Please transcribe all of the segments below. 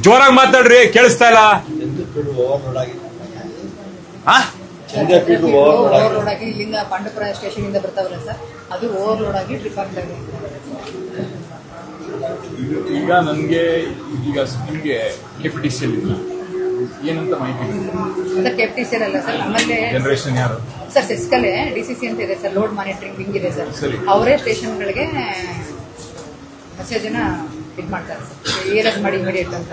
ಜೋರಾಗಿ ಮಾತಾಡ್ರಿ, ಕೇಳಿಸ್ತಾ ಇಲ್ಲ. ಓವರ್ಲೋಡ್ ಆಗಿ ಇಲ್ಲಿಂದ ಪಾಂಡವಪುರ ಸ್ಟೇಷನ್ ಇಂದ ಬರ್ತಾವಲ್ಲ ಸರ್, ಅದು ಓವರ್ಲೋಡ್ ಆಗಿ ಟ್ರಿಪ್ ಆಗ್ತಾ ಇದೆ. ಈಗ ನನಗೆ ನಿಮ್ಗೆ ಕೆಪಿಟಿಸಿಎಲ್ ಇಲ್ಲ ಏನಂತ ಮಾಹಿತಿ ಸರ್? ಕೆಪಿಟಿಸಿಎಲ್ ಅಲ್ಲ ಸರ್, ನಮ್ಮಲ್ಲಿ ಜನರೇಷನ್ ಯಾರು ಸರ್? ಸೆಸ್ಕಲ್ಲೇ ಡಿಸಿಸಿ ಅಂತ ಇದೆ ಸರ್, ಲೋಡ್ ಮಾನಿಟರಿಂಗ್ ವಿಂಗ್ ಇದೆ ಸರ್. ಸರಿ, ಅವರೇ ಸ್ಟೇಷನ್ಗಳಿಗೆ ಮೆಸೇಜ್ ಇದು ಮಾಡ್ತಾರೆ ಸರ್, ELS ಮಾಡಿ ಇಮಿಡಿಯೇಟ್ ಅಂತ.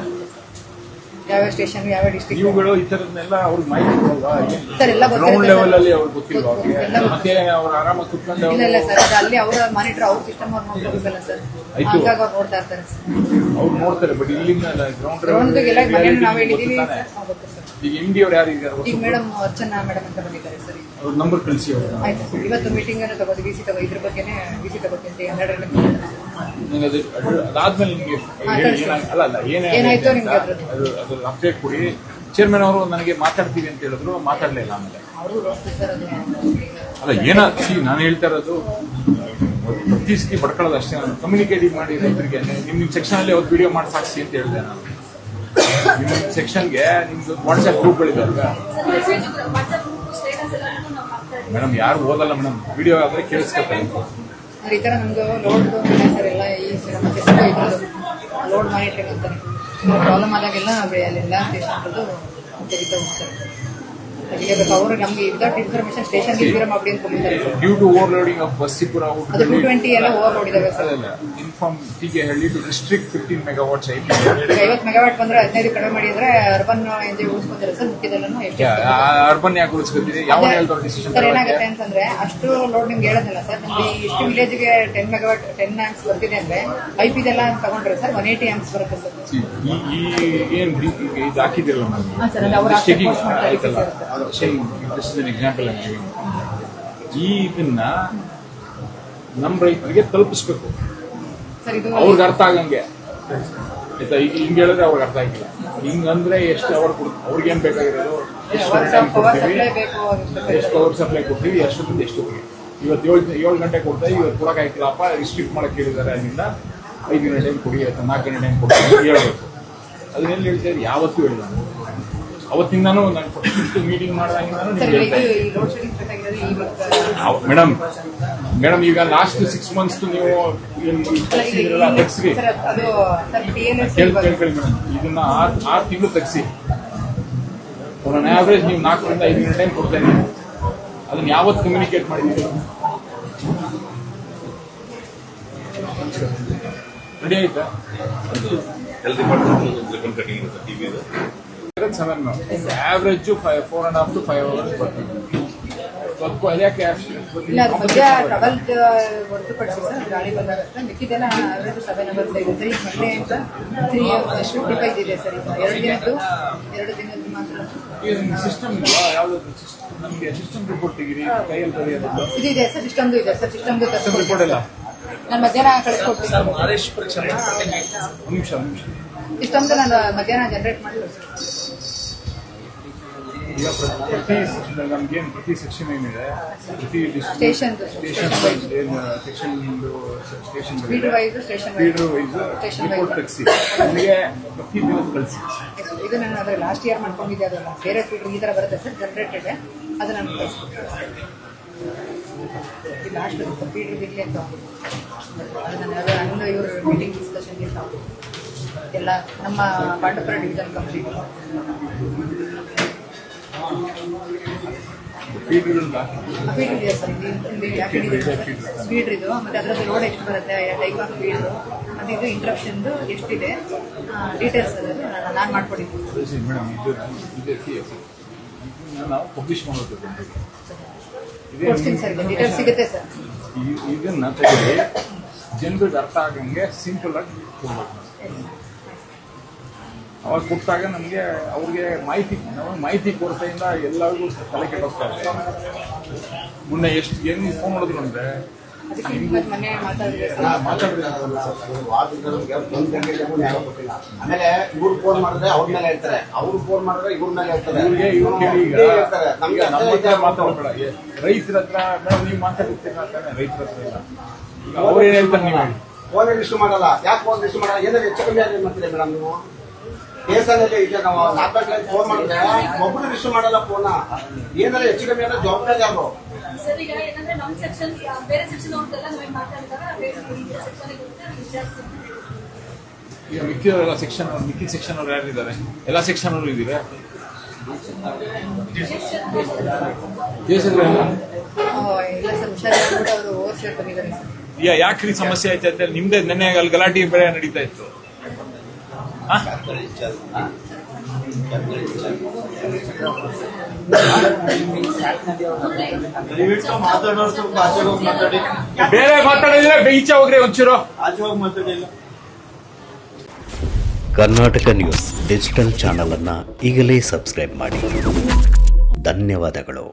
ಯಾವ ಸ್ಟೇಷನ್, ಯಾವ ಡಿಸ್ಟ್ರಿಕ್ಟ್ ಇವುಗಳು ಈ ತರದನ್ನೆಲ್ಲ ಅವ್ರಿಗೆ ಮಾಹಿತಿ ಕೊಡಲ್ವಾ ಸರ್? ಎಲ್ಲ ಗ್ರೌಂಡ್ ಲೆವೆಲ್ ಅಲ್ಲಿ ಅವ್ರಿಗೆ ಗೊತ್ತಿಲ್ವಾ? ಮತ್ತೆ ಅವ್ರು ಆರಾಮಾಗಿ ಕುತ್ಕೊಂಡು ಇಲ್ಲ ಸರ್, ಅದು ಅಲ್ಲಿ ಅವರ ಮಾನಿಟರ್, ಅವ್ರ ಸಿಸ್ಟಮ್ ಅವ್ರು ನೋಡ್ಕೋಬೇಕಲ್ಲ ಸರ್, ಹಂಗಾಗಿ ಅವ್ರು ನೋಡ್ತಾ ಇರ್ತಾರೆ ಸರ್. ಅವ್ರು ನೋಡ್ತಾರೆ, ಬಟ್ ಇಲ್ಲಿಂದ ಗ್ರೌಂಡ್ ಎಲ್ಲ ಮನೆ ನಾವು ಹೇಳಿದೀವಿ ಸರ್. ಈಗ MD ಅವ್ರು ಯಾರು ಇದ್ದಾರೆ? ಈಗ ಮೇಡಮ್ ಅರ್ಚನಾ ಮೇಡಮ್ ಅಂತ ಬಂದಿದ್ದಾರೆ ಸರ್. ಅವ್ರ ನಂಬರ್ ಕಳಿಸಿ ಅವ್ರು. ಆಯ್ತು ಸರ್, ಇವತ್ತು ಮೀಟಿಂಗ್ ಅನ್ನು ತಗೋದು, VC ತಗೋ, ಇದ್ರ ಬಗ್ಗೆನೇ VC ತಗೋತೀನಿ 12 ಅದಾದ್ಮೇಲೆ ನಿಮ್ಗೆ ಏನಾಯ್ತು ನಿಮ್ಗೆ ಅದು ಅಪ್ಡೇಟ್ ಕೊಡಿ. ಚೇರ್ಮನ್ ಅವರು ನನಗೆ ಮಾತಾಡ್ತೀವಿ ಅಂತ ಹೇಳಿದ್ರು, ಮಾತಾಡ್ಲಿಲ್ಲ ಆಮೇಲೆ. ಅಲ್ಲ ನಾನು ಹೇಳ್ತಾ ಇರೋದು ಪ್ರತಿ ಸತಿ ಬಡ್ಕೊಳ್ಳೋದು ಅಷ್ಟೇ. ನಾನು ಕಮ್ಯುನಿಕೇಟಿವ್ ಮಾಡಿ ರೈತರಿಗೆ ನಿಮ್ ಸೆಕ್ಷನ್ ಅಲ್ಲಿ ಅವ್ರು ವಿಡಿಯೋ ಮಾಡಿ ಸಾಕ್ಷಿ ಅಂತ ಹೇಳಿದೆ ನಾನು. ನಿಮ್ಮ ಸೆಕ್ಷನ್ಗೆ ನಿಮ್ದು ವಾಟ್ಸ್ಆಪ್ ಗ್ರೂಪ್ಗಳಿದಾವೆ ಮೇಡಮ್, ಯಾರು ಓದಲ್ಲ ಮೇಡಮ್, ವಿಡಿಯೋ ಆದ್ರೆ ಕೇಳಿಸ್ಕೊತಾರೆ. ಈ ತರ ನಮ್ದು ಲೋಡ್ ಸರ್ ಎಲ್ಲ ಈ ಲೋಡ್ ಮಾನಿಟರಿಂಗ್ ಅಂತಾನೆ ಪ್ರಾಬ್ಲಮ್ ಆದಾಗೆಲ್ಲ ಅಲ್ಲೆಲ್ಲ ಸ್ಟೇಷನ್ಗಳು ತೆಗಿತಾ ಹೋಗ್ತಾರೆ, ತೆಗಿಲೇಬೇಕು. ಅವರು ನಮ್ಗೆ ವಿದೌಟ್ ಇನ್ಫಾರ್ಮೇಶನ್ ಸ್ಟೇಷನ್ಗೆ ಇನ್ಫಾರ್ಮ್ ಮಾಡಿ ಅಂತ ಕೊಟ್ಟಿದ್ದಾರೆ. ಡ್ಯೂ ಟು ಓವರ್ಲೋಡಿಂಗ್ ಆಫ್ ಬಸ್ಸಿಪುರ ಅದು 220 ಎಲ್ಲ ಓವರ್ಲೋಡ್ ಇದಾವೆ ಸರ್. ಇನ್ಫಾರ್ಮ್ ಹೀಗೆ ಹೇಳಿ ಟು ರಿಸ್ಟ್ರಿಕ್ಟ್ 15 ಮೆಗಾವಾಟ್ಸ್ 50 ಮೆಗಾವಾಟ್ ಬಂದ್ರೆ 15 ಕಡಿಮೆ ಮಾಡಿದ್ರೆ ಅರ್ಬನ್ ಎಂಜಾಯ್ ಉಳಿಸ್ಕೊತಾರೆ ಸರ್. ಮುಖ್ಯದಲ್ಲೂ ಅರ್ಬನ್ ಯಾಕೆ ಉಳಿಸ್ಕೊತೀರಿ? ಯಾವ ಡಿಸಿಷನ್ ಸರ್ ಏನಾಗುತ್ತೆ ಅಂತಂದ್ರೆ, ಅಷ್ಟು ಲೋಡ್ ನಿಮ್ಗೆ ಹೇಳೋದಿಲ್ಲ ಸರ್. ನಿಮ್ಗೆ ಇಷ್ಟು ವಿಲೇಜ್ಗೆ 10 ಮೆಗಾವಾಟ್ 10 ಆಂಪ್ಸ್ ಬರ್ತಿದೆ ಅಂದ್ರೆ IP ಇದೆಲ್ಲ ತಗೊಂಡ್ರೆ ಸರ್ 180 ಆಂಪ್ಸ್ ಬರುತ್ತೆ ಸರ್. ಏನ್ ಇದು ಹಾಕಿದಿರಲ್ಲ ಎಕ್ಸಾಂಪಲ್. ಇದನ್ನ ನಮ್ಮ ರೈತರಿಗೆ ತಲುಪಿಸ್ಬೇಕು, ಅವ್ರಿಗೆ ಅರ್ಥ ಆಗಂಗೆ ಆಯ್ತಾ? ಈಗ ಹಿಂಗ್ ಹೇಳಿದ್ರೆ ಅವ್ರಿಗೆ ಅರ್ಥ ಆಗಿಲ್ಲ. ಹಿಂಗಂದ್ರೆ ಎಷ್ಟು ಅವರ್ ಅವ್ರಿಗೇನ್ ಬೇಕಾಗಿರೋದು, ಎಷ್ಟು ಅವರ್ ಸಪ್ಲೈ ಕೊಡ್ತೀವಿ, ಎಷ್ಟೊತ್ತಿಂದ ಎಷ್ಟೊತ್ತಿಗೆ. ಇವತ್ತು 7 ಗಂಟೆ ಕೊಡ್ತಾ ಇವತ್ತು ಕೊಡಕ್ಕಾಗಿಲ್ಲಪ್ಪ, ರಿಸ್ಟ್ರಿಕ್ಟ್ ಮಾಡಕ್ ಹೇಳಿದ್ದಾರೆ, ಅಲ್ಲಿಂದ 5 ಗಂಟೆ ಟೈಮ್ ಕೊಡಿ ಅಥವಾ 4 ಗಂಟೆ ಟೈಮ್ ಕೊಡಿ ಹೇಳ್ಬೇಕು. ಅದನ್ನೆಲ್ಲ ಹೇಳ್ತಾರೆ, ಯಾವತ್ತೂ ಹೇಳಿಲ್ಲ. ಅವತ್ತಿಂದಾನು ನಾನು ಫಸ್ಟ್ ಮೀಟಿಂಗ್ ಮಾಡಿದಾಗಿಂದಾನು ಮೇಡಮ್ ಈಗ ಲಾಸ್ಟ್ 6 months ನೀವು ತೆಗ್ಸಿ ಕೇಳ್ಕೊಳ್ಳಿ ಮೇಡಮ್. ಇದನ್ನ 6 ತಿಂಗಳು ತೆಗ್ಸಿ. ಆನ್ ಆವರೇಜ್ ನೀವು 4 ರಿಂದ 5 ಗಂಟೆ ಟೈಮ್ ಕೊಡ್ತಾ ಇದ್ದೀವಿ. ಅದನ್ನ ಯಾವತ್ತು ಕಮ್ಯುನಿಕೇಟ್ ಮಾಡಿದ್ದೀವಿ? ರೆಡಿ ಆಯ್ತಾ? ಆವರೇಜ್ 4.5 to 5 hours ಬರ್ತೀವಿ. ಇಲ್ಲ, ಅದು ಮಧ್ಯ ಟ್ರಾವೆಲ್ ಹೊರತುಪಡಿಸಿ ಸರ್ ಗಾಡಿ ಬಂದಾಗ ಮಿಕ್ಕಿದೆಲ್ಲ ಆವರೇಜ್ 7 hours ಇದೆ ಸರ್. ಈಗ ಮಂಡೇ ಅಂತ 3 ಇದೆ ಸರ್. ಈಗ 2 ದಿನದ್ದು ಮಾತ್ರ ಸಿಸ್ಟಮ್ ನಮಗೆ ಸಿಸ್ಟಮ್ ರಿಪೋರ್ಟ್ ತೆಗೀರಿ, ಕೈಯಲ್ಲಿ ಬರೆಯೋದು ಇದು ಇದೆ ಸರ್. ಸಿಸ್ಟಮ್ದು ಇದೆ ಸರ್. ಸಿಸ್ಟಮ್ದು ರಿಪೋರ್ಟ್ ಎಲ್ಲ ನಾನು ಮಧ್ಯಾಹ್ನ ಕಳಿಸ್ಕೊಡ್ತೀನಿ. ನಿಮಿಷ ಸಿಸ್ಟಮ್ದು ನಾನು ಮಧ್ಯಾಹ್ನ ಜನರೇಟ್ ಮಾಡ್ತೀನಿ ಸರ್. ಈಗ ನಮ್ಗೇನು ಪ್ರತಿ ಸೆಕ್ಷನ್ ಏನಿದೆ, ಪ್ರತಿ ಸ್ಟೇಷನ್ ಫೀಡರ್ ವೈಸ್ ರಿಪೋರ್ಟ್ ತೆಗಿಸಿ ನಮಗೆ ಪ್ರತಿ ದಿನ ಕಳಿಸಿ. ಇದು ನಾನು ಅದ್ರ ಲಾಸ್ಟ್ ಇಯರ್ ಮಾಡ್ಕೊಂಡಿದ್ದೆ, ಅದಲ್ಲ ಬೇರೆ ಫೀಡರ್ ಈ ಥರ ಬರುತ್ತೆ ಸರ್, ಜನರೇಟೆಡ್. ಅದು ನಾನು ಕಳಿಸ್ತೀನಿ. ಲಾಸ್ಟ್ ಫೀಡರ್ ಬಿಡ್ಲಿ ಅಂತ ಅದು ನಾನು ಹಂಗೆ ಇವರು ಮೀಟಿಂಗ್ ಡಿಸ್ಕಷನ್ ಎಲ್ಲ ನಮ್ಮ ಪಾಂಡವಪುರ ಡಿವಿಷನ್ ಕಂಪ್ಲೀಟ್ ಫೀಡರ್ ಇದೆ ಸರ್. ಫೀಡರ್ ಇದು, ಮತ್ತೆ ಅದರಲ್ಲಿ ಲೋಡ್ ಎಷ್ಟು ಬರುತ್ತೆ, ಟೈಪ್ ಆಫ್ ಫೀಡ್ರು, ಮತ್ತೆ ಇದು ಇಂಟ್ರಪ್ಷನ್ದು ಎಷ್ಟಿದೆ ಡೀಟೇಲ್ಸ್ ಅದನ್ನು ನಾನು ಮಾಡ್ಕೊಡಿದ್ದೀನಿ ಮೇಡಮ್. ನಾವು ಪಬ್ಲಿಷ್ ಮಾಡೋದು ಕೊಡ್ತೀನಿ ಸರ್, ಡೀಟೇಲ್ಸ್ ಸಿಗುತ್ತೆ ಸರ್. ಇದನ್ನ ತೆಗೆದು ಜನರಿಗೆ ಅರ್ಥ ಆಗಂಗೆ ಸಿಂಪಲ್ ಆಗಿ ಕೊಡ್ಬೇಕು. ಅವಾಗ ಕೊಟ್ಟಾಗ ನಮಗೆ ಅವ್ರಿಗೆ ಮಾಹಿತಿ ಕೊರತೆಯಿಂದ ಎಲ್ಲರಿಗೂ ತಲೆ ಕೆಟ್ಟೋಗ್ತಾ ಇದೆ. ಮೊನ್ನೆ ಏನು ಫೋನ್ ಮಾಡಿದ್ರು ಅಂದ್ರೆ ಆಮೇಲೆ ಇವ್ರು ಫೋನ್ ಮಾಡಿದ್ರೆ ಅವ್ರ ಮೇಲೆ ಹೇಳ್ತಾರೆ, ಅವ್ರು ಫೋನ್ ಮಾಡಿದ್ರೆ ಇವ್ರ ಮೇಲೆ ಹೇಳ್ತಾರೆ. ಮಾತಾಡಬೇಡ ರೈತರ ಹತ್ರ. ಮೇಡಮ್ ನೀವು ಮಾತಾಡ್ತೀರ ಅಂತಾನೆ ರೈತರ ಹತ್ರ ಇಲ್ಲ. ಈಗ ಅವ್ರು ಏನ್ ಹೇಳ್ತಾರೆ, ನೀವು ಫೋನ್ ರಿಸೀವ್ ಮಾಡಲ್ಲ. ಯಾಕೆ ಫೋನ್ ರಿಸೀವ್ ಮಾಡಲ್ಲ? ಏನಾದ್ರು ಹೆಚ್ಚು ಕಮ್ಮಿ ಆಗಿ ಮಾಡ್ತೀರಾ ಮೇಡಮ್ ನೀವು? ಕೇಸಲ್ಲಿ ಈಗ ನಾವು 4 ಗಂಟೆಗೆ ಫೋನ್ ಮಾಡಿದ್ರೆ ಒಬ್ಬರು ರಿಸೀವ್ ಮಾಡಲ್ಲ ಫೋನ್. ಏನಾರ ಹೆಚ್ಚು ಕಮ್ಮಿ ಅಂದ್ರೆ ಜವಾಬ್ದಾರಿ ಯಾರು? ಸರ್ ಈಗ ಏನಂದ್ರೆ ನಮ್ಮ ಸೆಕ್ಷನ್ ಬೇರೆ ಸೆಕ್ಷನ್ ಅವ್ರದ್ದೆಲ್ಲ ನಮಗೆ ಮಾತಾಡ್ತಾರೆ ಸೆಕ್ಷನ್ ಈಗ ಮಿಕ್ಕಿದವರೆಲ್ಲ ಸೆಕ್ಷನ್ ಮಿಕ್ಕಿದ ಸೆಕ್ಷನ್ ಅವ್ರು ಯಾರಿದ್ದಾರೆ? ಎಲ್ಲ ಸೆಕ್ಷನ್ ಅವರು ಇದ್ದೀರಾ? ಕೇಸಂದ್ರೆ ಇಲ್ಲ ಸರ್, ಹುಷಾರಾಗ್ಬಿಟ್ಟು ಅವರು ಓವರ್ ಶೇರ್ ಬಂದಿದ್ದಾರೆ ಸರ್. ಯಾಕ್ರಿ ಸಮಸ್ಯೆ ಆಯ್ತು ಅಂತ ನಿಮ್ದೇ ನೆನ್ನೆ ಅಲ್ಲಿ ಗಲಾಟೆ ಬೇರೆ ನಡೀತಾ ಇತ್ತು. ದಯವಿಟ್ಟು ಮಾತಾಡೋರು ಸ್ವಲ್ಪ ಆಚೆ ಹೋಗಿ ಮಾತಾಡಿ. ಬೇರೆ ಮಾತಾಡಿದ್ರೆ ಈಚೆ ಹೋಗ್ರಿ ಒಂಚೂರು. ಆಚೆ ಹೋಗಿ ಮಾತಾಡಿಲ್ಲ. ಕರ್ನಾಟಕ ನ್ಯೂಸ್ ಡಿಜಿಟಲ್ ಚಾನಲ್ ಅನ್ನು ಈಗಲೇ ಸಬ್ಸ್ಕ್ರೈಬ್ ಮಾಡಿ. ಧನ್ಯವಾದಗಳು.